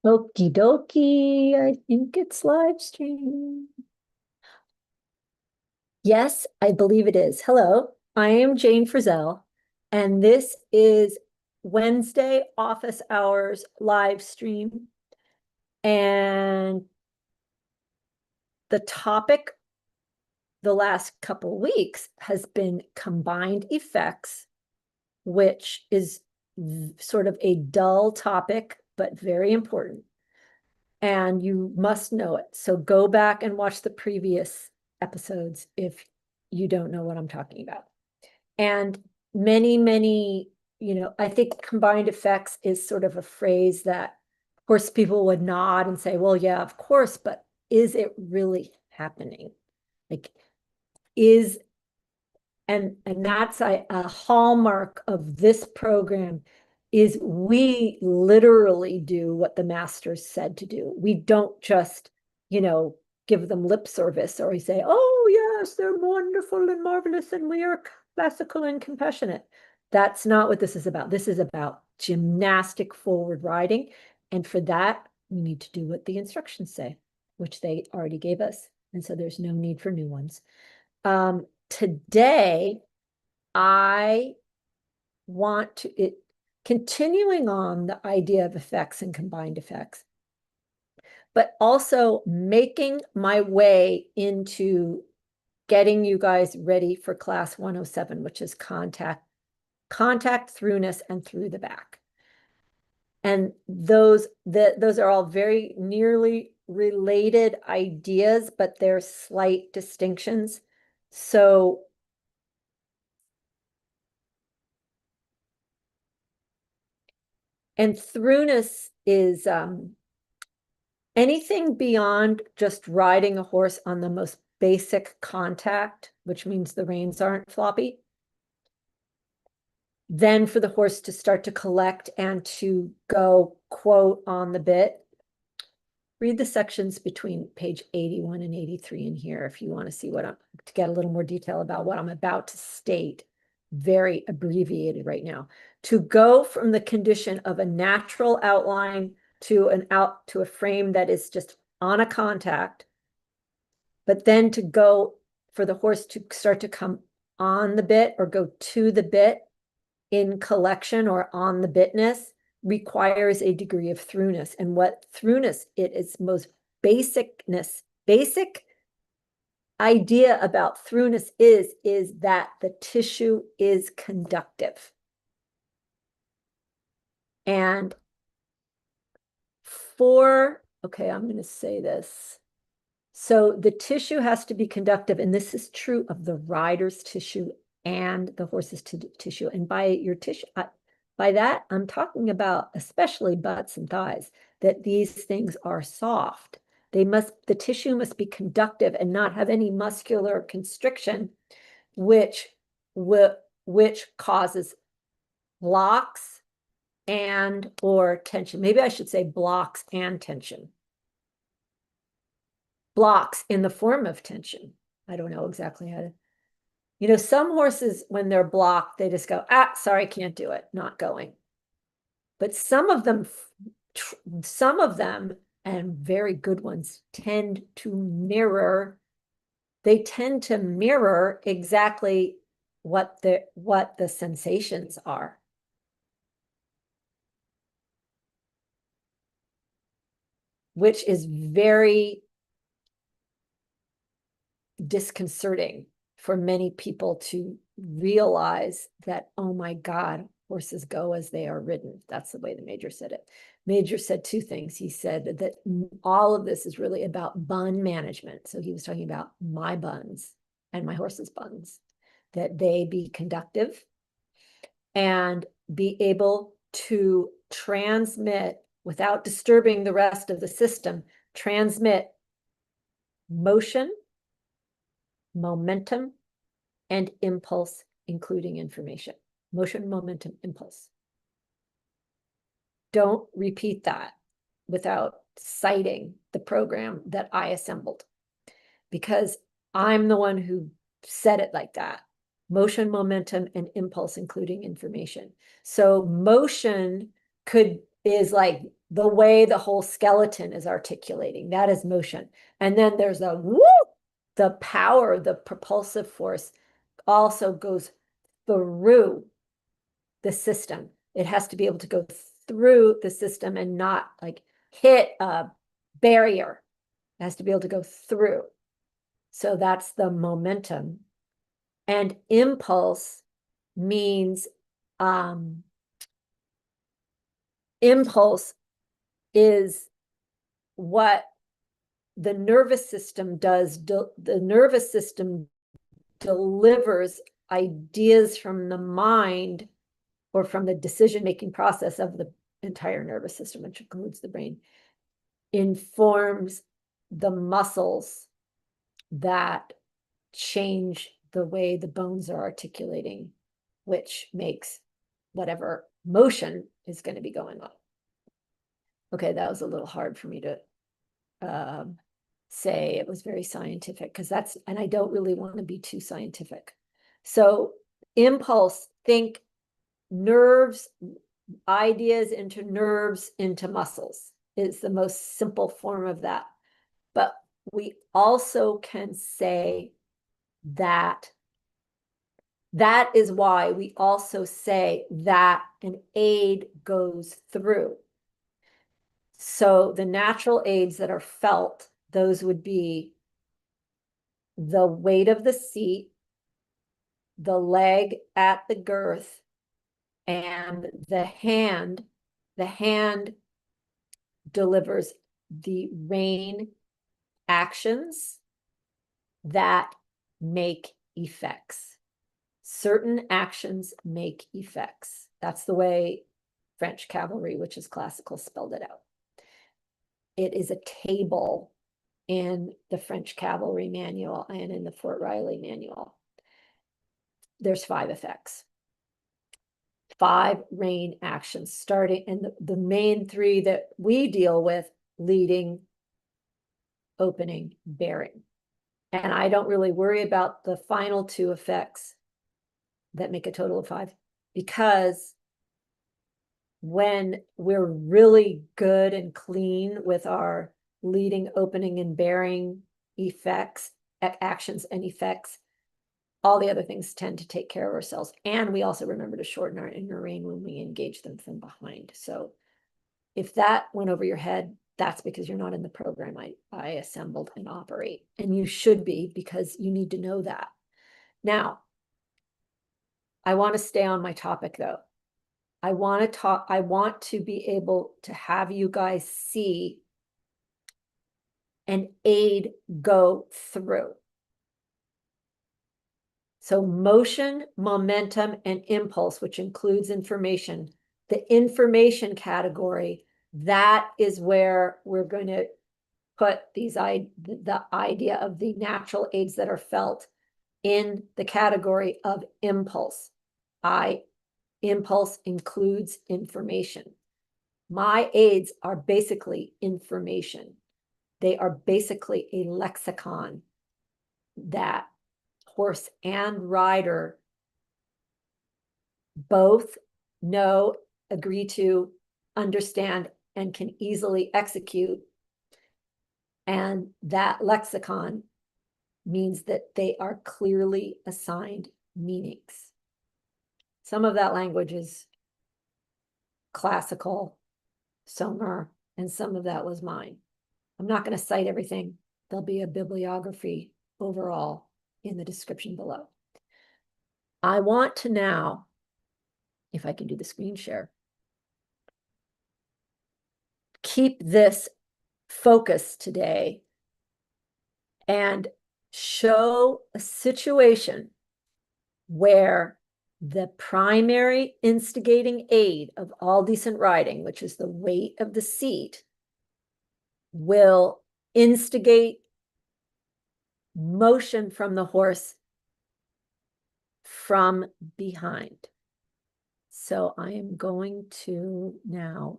Okie dokie, I think it's live stream. Yes, I believe it is. Hello, I am Jane Frizzell, and this is Wednesday office hours live stream. And the topic the last couple weeks has been combined effects, which is sort of a dull topic, but very important. And you must know it. So go back and watch the previous episodes if you don't know what I'm talking about. And many, I think combined effects is sort of a phrase that, of course, people would nod and say, well, yeah, of course, but is it really happening? Like, and that's a hallmark of this program is we literally do what the masters said to do. We don't just, give them lip service or we say, oh, yes, they're wonderful and marvelous and we are classical and compassionate. That's not what this is about. This is about gymnastic forward riding. And for that, we need to do what the instructions say, which they already gave us. And so there's no need for new ones. Today, I want to, continuing on the idea of effects and combined effects, but also making my way into getting you guys ready for class 107, which is contact, throughness, and through the back. And those are all very nearly related ideas, but there's slight distinctions. So and throughness is anything beyond just riding a horse on the most basic contact, which means the reins aren't floppy. Then for the horse to start to collect and to go, quote, on the bit. Read the sections between page 81 and 83 in here if you want to see to get a little more detail about what I'm about to state. Very abbreviated right now. To go from the condition of a natural outline to a frame that is just on a contact, but then to go for the horse to start to come on the bit or go to the bit in collection or on the bitness requires a degree of throughness. And what throughness, it is most basic idea about throughness is that the tissue is conductive. And okay, I'm going to say this. So the tissue has to be conductive, and this is true of the rider's tissue and the horse's tissue. And by your tissue, by that, I'm talking about especially butts and thighs, that these things are soft. The tissue must be conductive and not have any muscular constriction, which causes blocks and or tension. Maybe I should say blocks and tension. Blocks in the form of tension. I don't know exactly how to, some horses, when they're blocked, they just go, sorry, can't do it, not going. But some of them, and very good ones, tend to mirror exactly what the sensations are. Which is very disconcerting for many people to realize that, oh my God, horses go as they are ridden. That's the way the Major said it. Major said two things. He said that all of this is really about bun management. So he was talking about my buns and my horse's buns, that they be conductive and be able to transmit without disturbing the rest of the system, transmit motion, momentum, and impulse, including information. Motion, momentum, impulse. Don't repeat that without citing the program that I assembled, because I'm the one who said it like that. Motion, momentum, and impulse, including information. So motion is like the way the whole skeleton is articulating. That is motion. And then there's a whoop, the power, the propulsive force also goes through the system. It has to be able to go through the system and not like hit a barrier. It has to be able to go through. So that's the momentum. And impulse means impulse is what the nervous system does. The nervous system delivers ideas from the mind or from the decision-making process of the entire nervous system, which includes the brain, informs the muscles that change the way the bones are articulating, which makes whatever motion is going to be going on. Okay, that was a little hard for me to say. It was very scientific because and I don't really want to be too scientific. So impulse, think nerves, ideas into nerves into muscles is the most simple form of that. But we also can say that that is why we also say that an aid goes through. So the natural aids that are felt, those would be the weight of the seat, the leg at the girth, and the hand. The hand delivers the rein actions that make effects. Certain actions make effects. That's the way French cavalry, which is classical, spelled it out. It is a table in the French cavalry manual and in the Fort Riley manual. There's 5 effects. 5 rein actions starting, and the main 3 that we deal with: leading, opening, bearing. And I don't really worry about the final 2 effects that make a total of 5, because when we're really good and clean with our leading, opening, and bearing effects, actions and effects, all the other things tend to take care of ourselves. And we also remember to shorten our inner rein when we engage them from behind. So if that went over your head, that's because you're not in the program I assembled and operate. And you should be, because you need to know that. Now, I want to stay on my topic though. I want to be able to have you guys see an aid go through. So motion, momentum, and impulse, which includes information. The information category, that is where we're going to put the idea of the natural aids that are felt in the category of impulse. Impulse includes information. My aids are basically information. They are basically a lexicon that horse and rider both know, agree to, understand, and can easily execute. And that lexicon means that they are clearly assigned meanings. Some of that language is classical, Somer, and some of that was mine. I'm not going to cite everything. There'll be a bibliography overall in the description below. I want to now, if I can do the screen share, keep this focus today and show a situation where the primary instigating aid of all decent riding, which is the weight of the seat, will instigate motion from the horse from behind. So I am going to now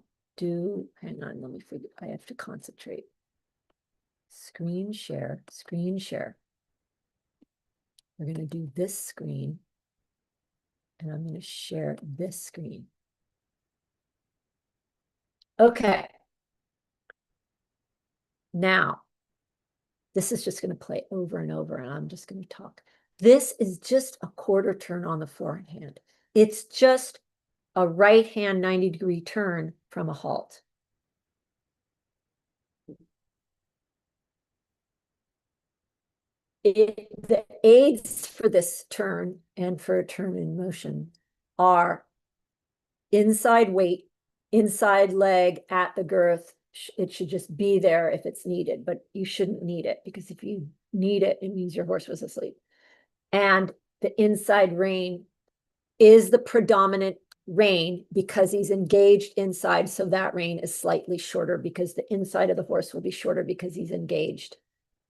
hang on, let me figure, I have to concentrate. Screen share, screen share. We're going to do this screen, and I'm going to share this screen. Okay, Now, this is just going to play over and over, and I'm just going to talk. This is just a quarter turn on the forehand. It's just a right hand 90-degree turn from a halt. The aids for this turn and for a turn in motion are inside weight, inside leg at the girth. It should just be there if it's needed, but you shouldn't need it, because if you need it, it means your horse was asleep. And the inside rein is the predominant rein because he's engaged inside. So that rein is slightly shorter because the inside of the horse will be shorter because he's engaged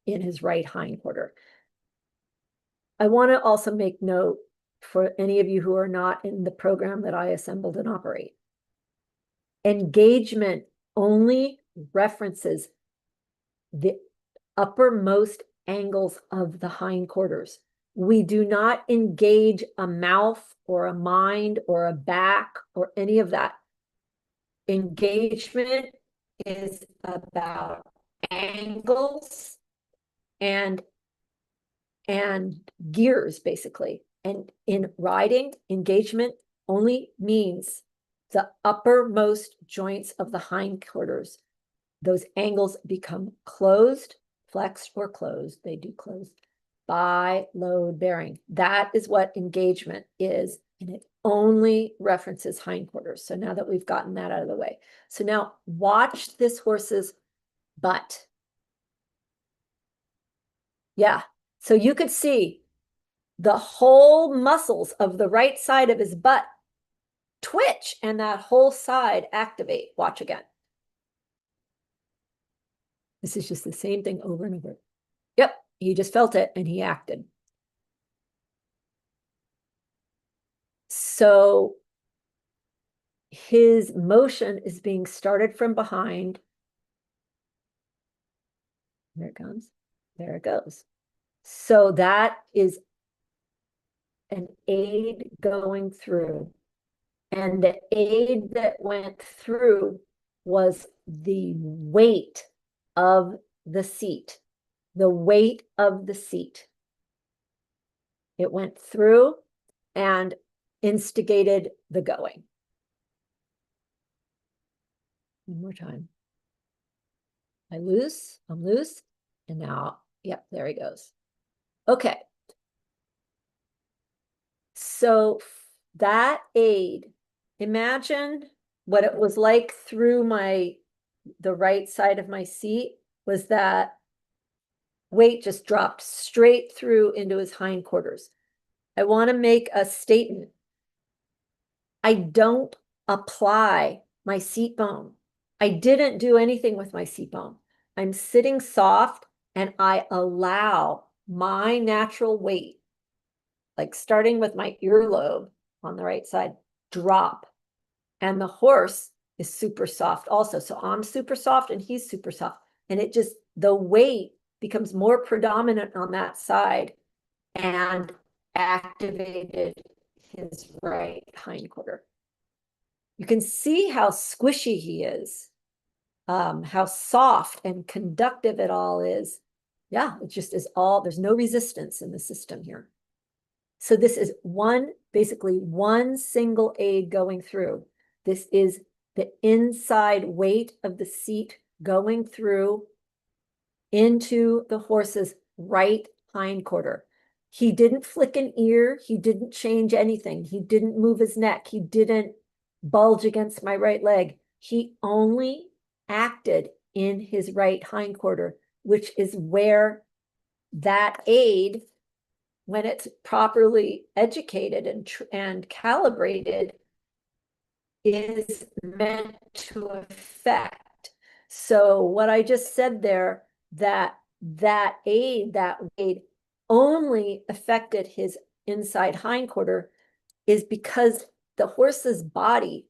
in his right hindquarter. I want to also make note for any of you who are not in the program that I assembled and operate. Engagement only references the uppermost angles of the hindquarters. We do not engage a mouth or a mind or a back or any of that. Engagement is about angles and gears, basically. And in riding, engagement only means the uppermost joints of the hindquarters. Those angles become closed, flexed or closed. They do close by load bearing. That is what engagement is, and it only references hindquarters. So now that we've gotten that out of the way. So now watch this horse's butt. Yeah, so you could see the whole muscles of the right side of his butt twitch and that whole side activate. Watch again. This is just the same thing over and over. Yep, he just felt it and he acted. So his motion is being started from behind. There it comes. There it goes. So that is an aid going through. And the aid that went through was the weight of the seat. The weight of the seat. It went through and instigated the going. One more time. I'm loose, and now, yep, there he goes. Okay. So that aid, imagine what it was like through the right side of my seat, was that weight just dropped straight through into his hindquarters. I want to make a statement. I don't apply my seat bone. I didn't do anything with my seat bone. I'm sitting soft and I allow my natural weight, like starting with my earlobe on the right side, drop. And the horse is super soft also. So I'm super soft and he's super soft. And it just, the weight becomes more predominant on that side and activated his right hindquarter. You can see how squishy he is, how soft and conductive it all is. Yeah, it just is all, there's no resistance in the system here. So this is basically one single aid going through. This is the inside weight of the seat going through into the horse's right hindquarter. He didn't flick an ear. He didn't change anything. He didn't move his neck. He didn't bulge against my right leg. He only acted in his right hindquarter, which is where that aid, when it's properly educated and calibrated, is meant to affect. So what I just said there, that aid only affected his inside hindquarter, is because the horse's body,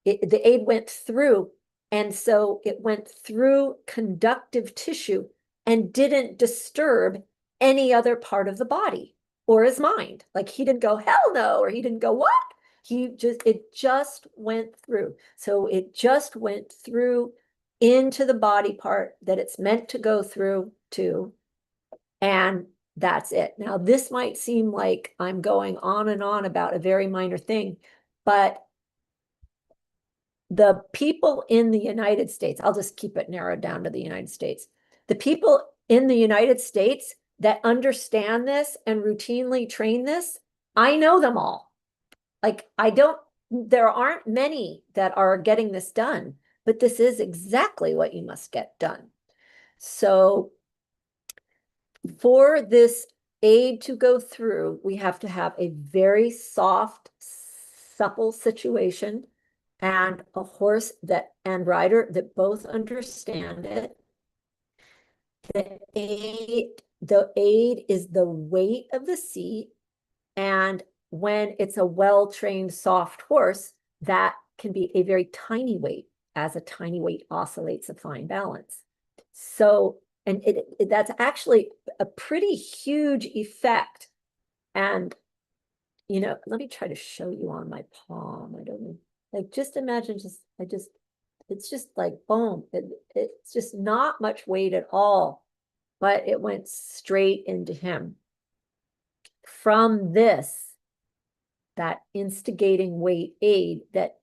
the aid went through, and so it went through conductive tissue and didn't disturb any other part of the body or his mind. Like he didn't go, hell no, or he didn't go, what? It just went through. So it just went through into the body part that it's meant to go through to, and that's it. Now, this might seem like I'm going on and on about a very minor thing, but the people in the United States, I'll just keep it narrowed down to the United States. The people in the United States that understand this and routinely train this, I know them all. Like, there aren't many that are getting this done, but this is exactly what you must get done. So for this aid to go through, we have to have a very soft, supple situation and a horse and rider that both understand it. The aid is the weight of the seat, and when it's a well-trained soft horse, that can be a very tiny weight, as a tiny weight oscillates a fine balance. So, and that's actually a pretty huge effect. And, let me try to show you on my palm. I don't know. Like, just imagine it's just like, boom. It's just not much weight at all, but it went straight into him. From this, that instigating weight aid that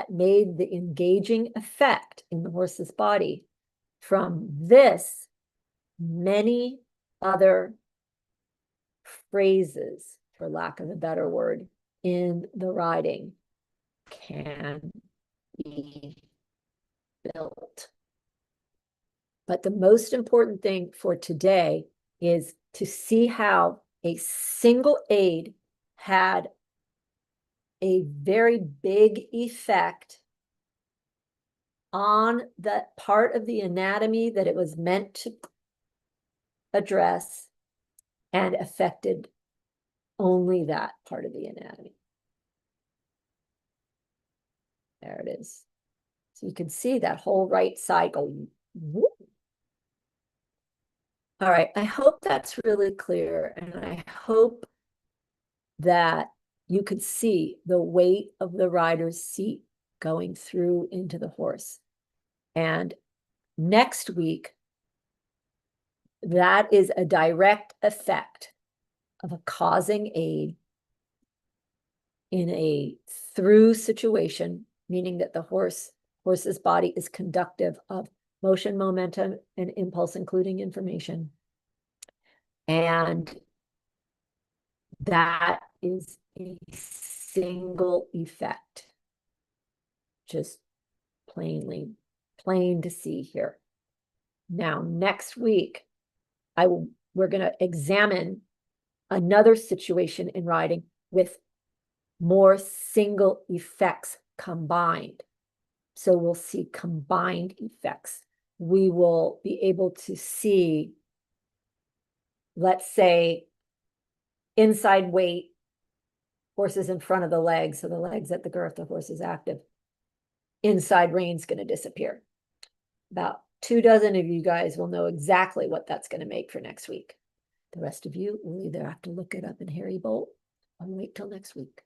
made the engaging effect in the horse's body, from this, many other phrases, for lack of a better word, in the riding can be built. But the most important thing for today is to see how a single aid had a very big effect on that part of the anatomy that it was meant to address, and affected only that part of the anatomy. There it is. So you can see that whole right side go whoop. All right, I hope that's really clear, and I hope that you could see the weight of the rider's seat going through into the horse. And next week, that is a direct effect of a causing aid in a through situation, meaning that the horse's body is conductive of motion, momentum, and impulse, including information. And that is a single effect. Just plain to see here. Now, next week, we're going to examine another situation in riding with more single effects combined. So we'll see combined effects. We will be able to see, let's say, inside weight, horses in front of the legs, so the legs at the girth, the horse is active. Inside rein's going to disappear. About 24 of you guys will know exactly what that's going to make for next week. The rest of you will either have to look it up in Harry Bolt or wait till next week.